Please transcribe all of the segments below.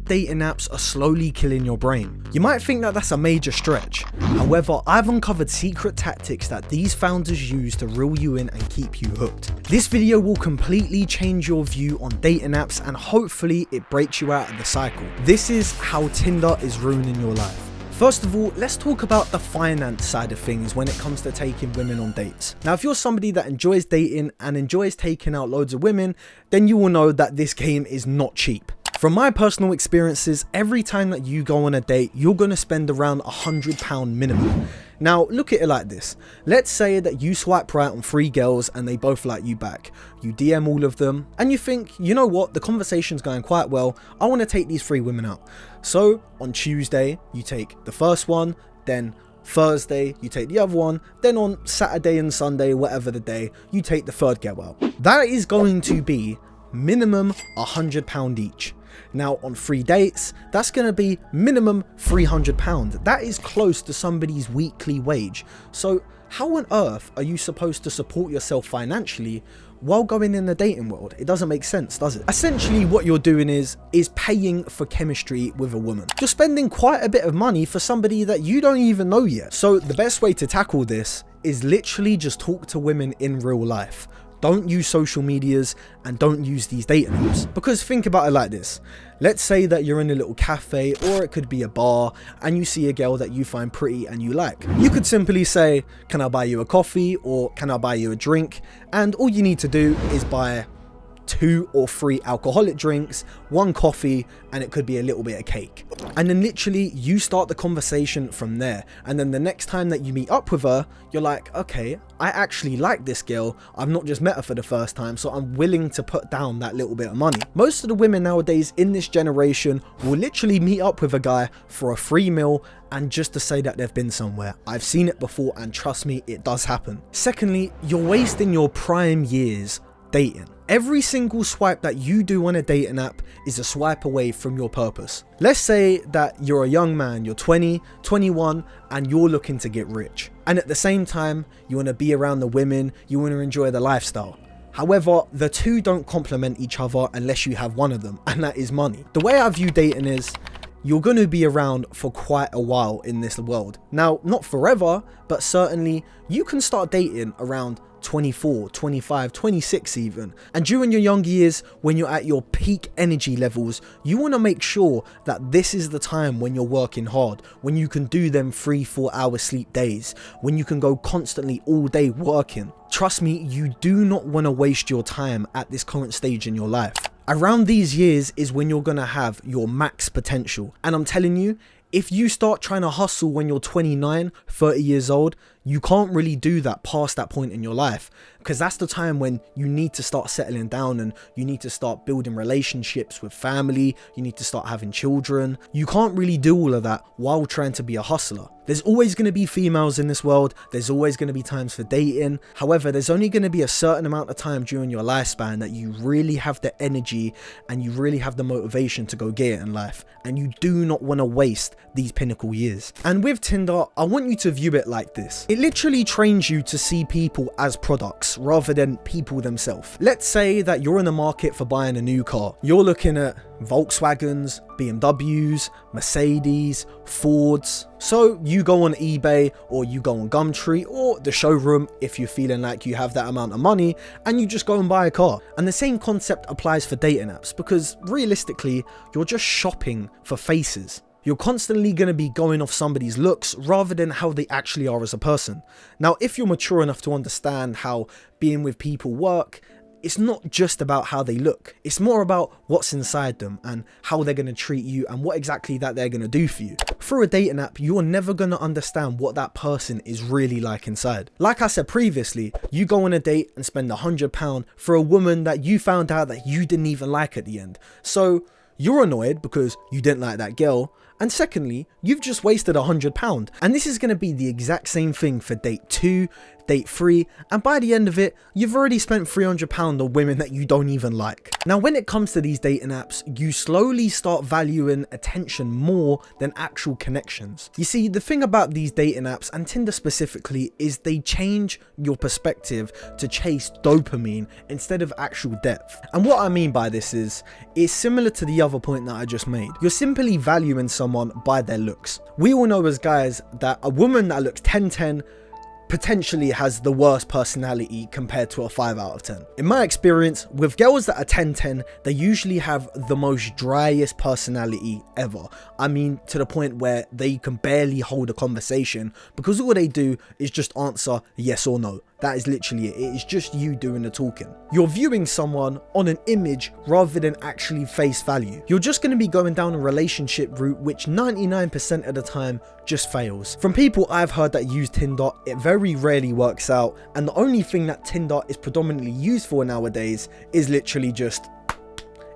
dating apps are slowly killing your brain. You might think that that's a major stretch. However, I've uncovered secret tactics that these founders use to reel you in and keep you hooked. This video will completely change your view on dating apps and hopefully it breaks you out of the cycle. This is how Tinder is ruining your life. First of all, let's talk about the finance side of things when it comes to taking women on dates. Now, if you're somebody that enjoys dating and enjoys taking out loads of women, then you will know that this game is not cheap. From my personal experiences, every time that you go on a date, you're going to spend around £100 minimum. Now, look at it like this. Let's say that you swipe right on 3 girls and they both like you back. You DM all of them and you think, you know what, the conversation's going quite well. I want to take these 3 women out. So on Tuesday, you take the first one, then Thursday, you take the other one, then on Saturday and Sunday, whatever the day, you take the 3rd girl out. That is going to be minimum £100 each. Now on 3 dates, that's going to be minimum £300. That is close to somebody's weekly wage. So how on earth are you supposed to support yourself financially while going in the dating world? It doesn't make sense, does it? Essentially what you're doing is paying for chemistry with a woman. You're spending quite a bit of money for somebody that you don't even know yet. So the best way to tackle this is literally just talk to women in real life. Don't use social medias and don't use these dating apps. Because think about it like this. Let's say that you're in a little cafe or it could be a bar and you see a girl that you find pretty and you like. You could simply say, can I buy you a coffee or can I buy you a drink? And all you need to do is buy 2 or 3 alcoholic drinks, 1 coffee, and it could be a little bit of cake. And then literally you start the conversation from there. And then the next time that you meet up with her, you're like, okay, I actually like this girl. I've not just met her for the first time, so I'm willing to put down that little bit of money. Most of the women nowadays in this generation will literally meet up with a guy for a free meal and just to say that they've been somewhere. I've seen it before and trust me, it does happen. Secondly, you're wasting your prime years dating. Every single swipe that you do on a dating app is a swipe away from your purpose. Let's say that you're a young man, you're 20, 21, and you're looking to get rich. And at the same time, you want to be around the women, you want to enjoy the lifestyle. However, the two don't complement each other unless you have one of them, and that is money. The way I view dating is, you're going to be around for quite a while in this world. Now, not forever, but certainly you can start dating around 24, 25, 26 even. And during your younger years, when you're at your peak energy levels, you want to make sure that this is the time when you're working hard, when you can do them 3-4 hour sleep days, when you can go constantly all day working. Trust me, you do not want to waste your time at this current stage in your life. Around these years is when you're going to have your max potential. And I'm telling you, if you start trying to hustle when you're 29, 30 years old, you can't really do that past that point in your life, because that's the time when you need to start settling down and you need to start building relationships with family. You need to start having children. You can't really do all of that while trying to be a hustler. There's always going to be females in this world. There's always going to be times for dating. However, there's only going to be a certain amount of time during your lifespan that you really have the energy and you really have the motivation to go get it in life. And you do not want to waste these pinnacle years. And with Tinder, I want you to view it like this. It literally trains you to see people as products rather than people themselves. Let's say that you're in the market for buying a new car. You're looking at Volkswagens, BMWs, Mercedes, Fords. So you go on eBay or you go on Gumtree or the showroom if you're feeling like you have that amount of money, and you just go and buy a car. And the same concept applies for dating apps, because realistically, you're just shopping for faces. You're constantly going to be going off somebody's looks rather than how they actually are as a person. Now, if you're mature enough to understand how being with people work, it's not just about how they look. It's more about what's inside them and how they're going to treat you and what exactly that they're going to do for you. Through a dating app, you're never going to understand what that person is really like inside. Like I said previously, you go on a date and spend £100 for a woman that you found out that you didn't even like at the end. So you're annoyed because you didn't like that girl, And secondly, you've just wasted £100. And this is going to be the exact same thing for date 2, date 3, and by the end of it, you've already spent £300 on women that you don't even like. Now, when it comes to these dating apps, you slowly start valuing attention more than actual connections. You see, the thing about these dating apps, and Tinder specifically, is they change your perspective to chase dopamine instead of actual depth. And what I mean by this is, it's similar to the other point that I just made. You're simply valuing someone by their looks. We all know as guys that a woman that looks 10-10 potentially has the worst personality compared to a 5 out of 10. In my experience, with girls that are 10-10, they usually have the most driest personality ever. I mean, to the point where they can barely hold a conversation because all they do is just answer yes or no. That is literally it. It is just you doing the talking. You're viewing someone on an image rather than actually face value. You're just going to be going down a relationship route which 99% of the time just fails. From people I've heard that use Tinder, it very rarely works out, and the only thing that Tinder is predominantly used for nowadays is literally just,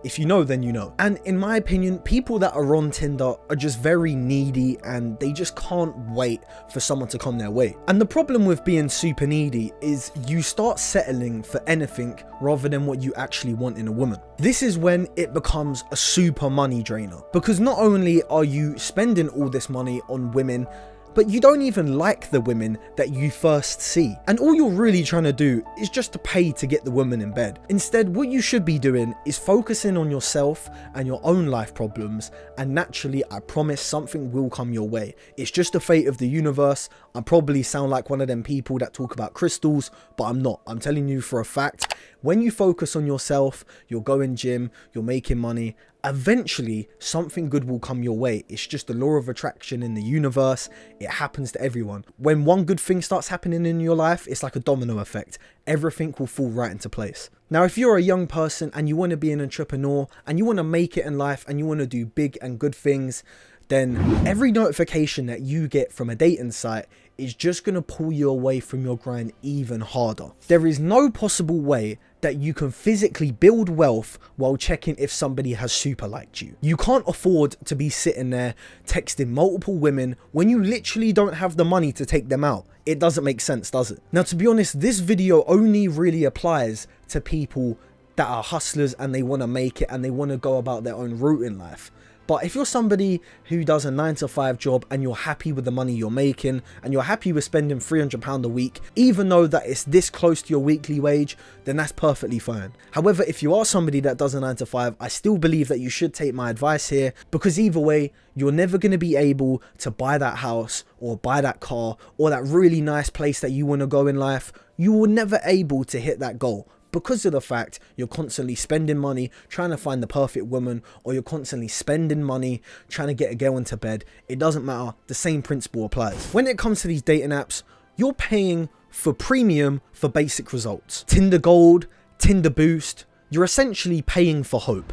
if you know, then you know. And in my opinion, people that are on Tinder are just very needy and they just can't wait for someone to come their way. And the problem with being super needy is you start settling for anything rather than what you actually want in a woman. This is when it becomes a super money drainer, because not only are you spending all this money on women, but you don't even like the women that you first see. And all you're really trying to do is just to pay to get the woman in bed. Instead, what you should be doing is focusing on yourself and your own life problems, and naturally, I promise something will come your way. It's just the fate of the universe. I probably sound like one of them people that talk about crystals, but I'm not. I'm telling you for a fact, when you focus on yourself, you're going gym, you're making money, eventually something good will come your way. It's just the law of attraction in the universe. It happens to everyone. When one good thing starts happening in your life, it's like a domino effect. Everything will fall right into place. Now, if you're a young person and you want to be an entrepreneur and you want to make it in life and you want to do big and good things, then every notification that you get from a dating site is just going to pull you away from your grind even harder. There is no possible way that you can physically build wealth while checking if somebody has super liked you. You can't afford to be sitting there texting multiple women when you literally don't have the money to take them out. It doesn't make sense, does it? Now, to be honest, this video only really applies to people that are hustlers and they want to make it and they want to go about their own route in life. But if you're somebody who does a 9-to-5 job and you're happy with the money you're making and you're happy with spending £300 a week, even though that it's this close to your weekly wage, then that's perfectly fine. However, if you are somebody that does a 9-to-5, I still believe that you should take my advice here, because either way, you're never going to be able to buy that house or buy that car or that really nice place that you want to go in life. You will never able to hit that goal, because of the fact you're constantly spending money trying to find the perfect woman, or you're constantly spending money trying to get a girl into bed. It doesn't matter. The same principle applies. When it comes to these dating apps, you're paying for premium for basic results. Tinder Gold, Tinder Boost, you're essentially paying for hope.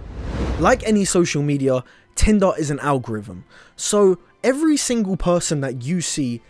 Like any social media, Tinder is an algorithm. So every single person that you see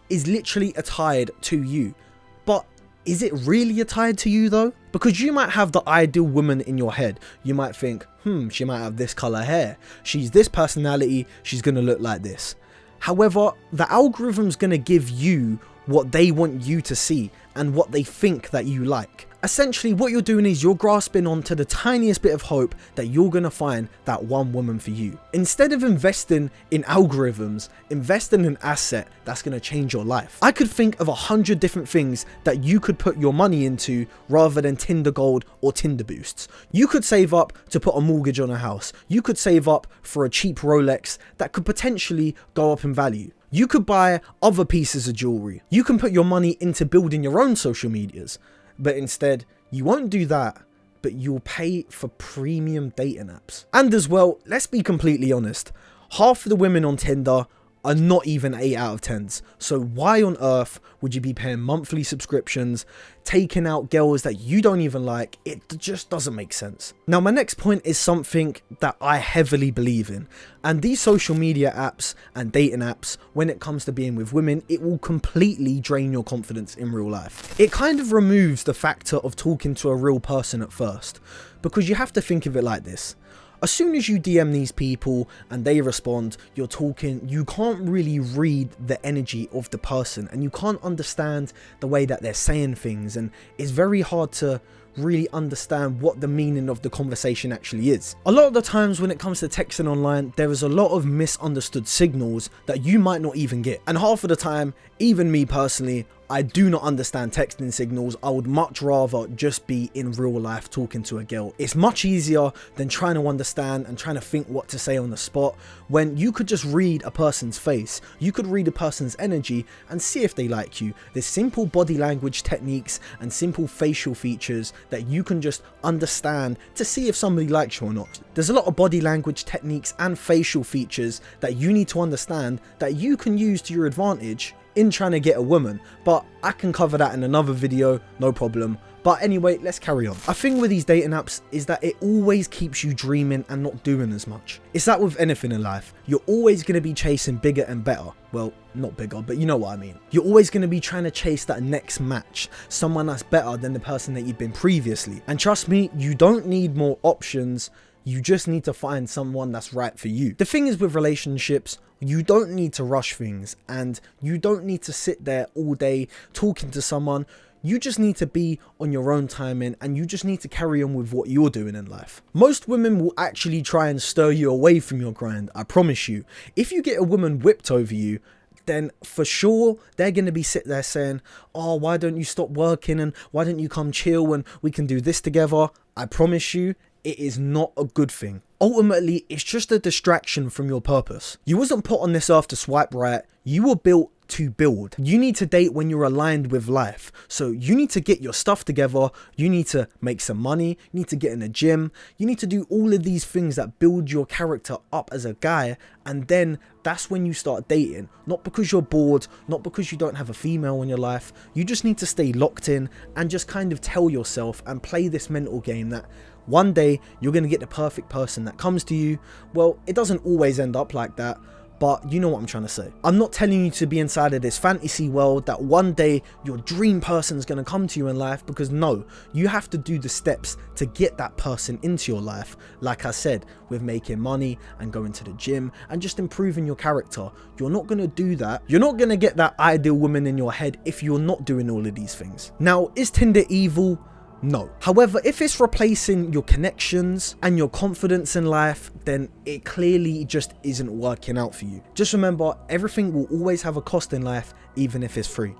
is literally attired to you. But is it really attired to you though? Because you might have the ideal woman in your head. You might think, she might have this color hair. She's this personality. She's going to look like this. However, the algorithm's going to give you what they want you to see and what they think that you like. Essentially, what you're doing is you're grasping onto the tiniest bit of hope that you're going to find that one woman for you. Instead of investing in algorithms, invest in an asset that's going to change your life. I could think of 100 different things that you could put your money into rather than Tinder Gold or Tinder Boosts. You could save up to put a mortgage on a house. You could save up for a cheap Rolex that could potentially go up in value. You could buy other pieces of jewelry. You can put your money into building your own social medias. But instead, you won't do that, but you'll pay for premium dating apps. And as well, let's be completely honest, half of the women on Tinder are not even 8 out of 10s. So why on earth would you be paying monthly subscriptions, taking out girls that you don't even like? It just doesn't make sense. Now, my next point is something that I heavily believe in. And these social media apps and dating apps, when it comes to being with women, it will completely drain your confidence in real life. It kind of removes the factor of talking to a real person at first, because you have to think of it like this. As soon as you DM these people and they respond, you're talking, you can't really read the energy of the person and you can't understand the way that they're saying things, and it's very hard to really understand what the meaning of the conversation actually is. A lot of the times when it comes to texting online, there is a lot of misunderstood signals that you might not even get, and half of the time, even me personally, I do not understand texting signals. I would much rather just be in real life talking to a girl. It's much easier than trying to understand and trying to think what to say on the spot, when you could just read a person's face, you could read a person's energy and see if they like you. There's simple body language techniques and simple facial features that you can just understand to see if somebody likes you or not. There's a lot of body language techniques and facial features that you need to understand that you can use to your advantage in trying to get a woman, but I can cover that in another video, no problem. But anyway, let's carry on. A thing with these dating apps is that it always keeps you dreaming and not doing as much. It's that with anything in life, you're always going to be chasing bigger and better. Well, not bigger, but you know what I mean. You're always going to be trying to chase that next match, someone that's better than the person that you've been previously. And trust me, you don't need more options. You just need to find someone that's right for you. The thing is with relationships, you don't need to rush things and you don't need to sit there all day talking to someone. You just need to be on your own timing and you just need to carry on with what you're doing in life. Most women will actually try and stir you away from your grind, I promise you. If you get a woman whipped over you, then for sure they're going to be sitting there saying, oh, why don't you stop working and why don't you come chill and we can do this together. I promise you, it is not a good thing. Ultimately, it's just a distraction from your purpose. You wasn't put on this earth to swipe right. You were built to build. You need to date when you're aligned with life. So you need to get your stuff together. You need to make some money. You need to get in the gym. You need to do all of these things that build your character up as a guy. And then that's when you start dating. Not because you're bored, not because you don't have a female in your life. You just need to stay locked in and just kind of tell yourself and play this mental game that one day you're going to get the perfect person that comes to you. Well, it doesn't always end up like that, but you know what I'm trying to say. I'm not telling you to be inside of this fantasy world that one day your dream person is going to come to you in life, because no, you have to do the steps to get that person into your life. Like I said, with making money and going to the gym and just improving your character. You're not going to do that. You're not going to get that ideal woman in your head if you're not doing all of these things. Now, is Tinder evil? No. However, if it's replacing your connections and your confidence in life, then it clearly just isn't working out for you. Just remember, everything will always have a cost in life, even if it's free.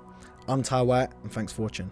I'm Ty White, and thanks for watching.